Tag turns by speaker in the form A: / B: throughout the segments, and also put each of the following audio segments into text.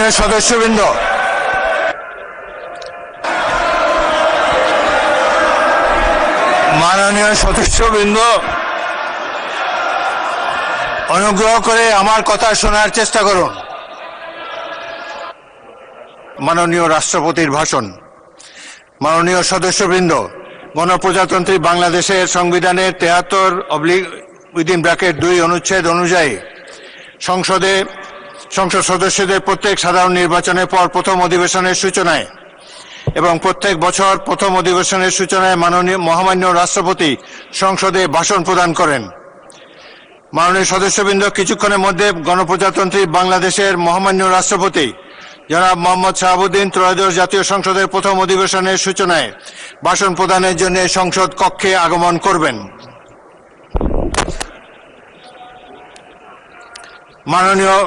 A: মাননীয় সদস্যবৃন্দ, অনুগ্রহ করে আমার কথা শোনার চেষ্টা করুন। মাননীয় রাষ্ট্রপতির ভাষণ। মাননীয় সদস্যবৃন্দ, গণপ্রজাতন্ত্রী বাংলাদেশের সংবিধানের 73/2 অনুচ্ছেদ অনুযায়ী সংসদ সদস্যদের প্রত্যেক সাধারণ নির্বাচনের পর প্রথম অধিবেশনের সূচনায় এবং প্রত্যেক বছর প্রথম অধিবেশনের সূচনায় মহামান্য রাষ্ট্রপতি সংসদে ভাষণ প্রদান করেন। মাননীয় সদস্যবৃন্দ, কিছুক্ষণের মধ্যে গণপ্রজাতন্ত্রী বাংলাদেশের মহামান্য রাষ্ট্রপতি জনাব মোহাম্মদ শাহাবুদ্দিন ত্রয়োদশ জাতীয় সংসদের প্রথম অধিবেশনের সূচনায় ভাষণ প্রদানের জন্য সংসদ কক্ষে আগমন করবেন। মাননীয়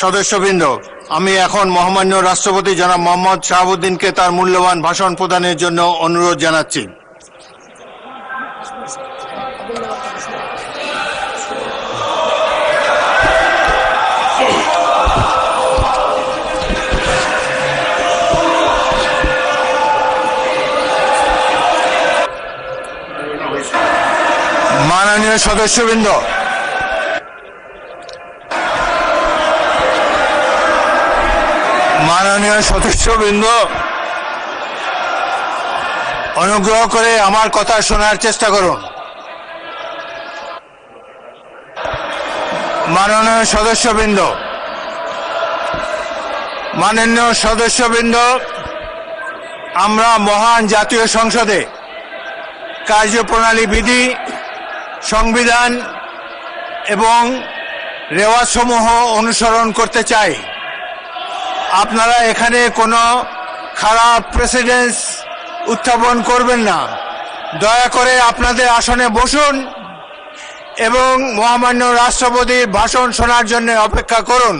A: সদস্যবৃন্দ, আমি এখন মহামান্য রাষ্ট্রপতি জনাব মোহাম্মদ শাহাবুদ্দিনকে তার মূল্যবান ভাষণ প্রদানের জন্য অনুরোধ জানাচ্ছি। মাননীয় সদস্যবৃন্দ, অনুগ্রহ করে আমার কথা শোনার চেষ্টা করুন। মাননীয় সদস্যবৃন্দ, আমরা মহান জাতীয় সংসদে কার্যপ্রণালী বিধি, সংবিধান এবং রেওয়াজসমূহ অনুসরণ করতে চাই। আপনারা এখানে কোনো খারাপ প্রেসিডেন্স উত্থাপন করবেন না। দয়া করে আপনাদের আসনে বসুন এবং মহামান্য রাষ্ট্রপতির ভাষণ শোনার জন্য অপেক্ষা করুন।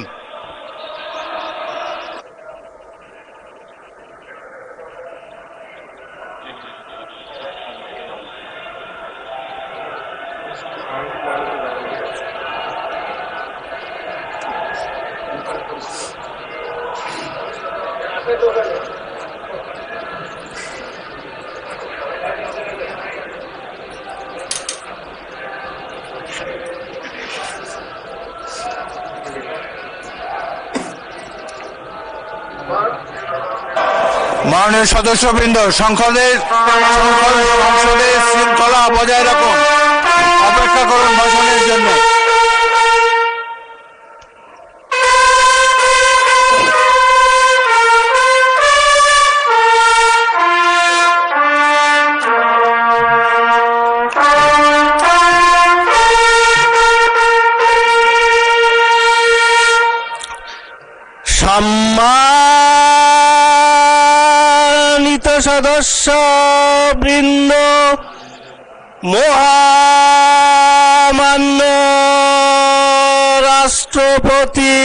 A: মাননীয় সদস্যবৃন্দ, সংসদের শৃঙ্খলা বজায় রাখুন। অপেক্ষা করুন ভাষণের জন্য। সম্মানিত সদস্যবৃন্দ, মহামান্য রাষ্ট্রপতি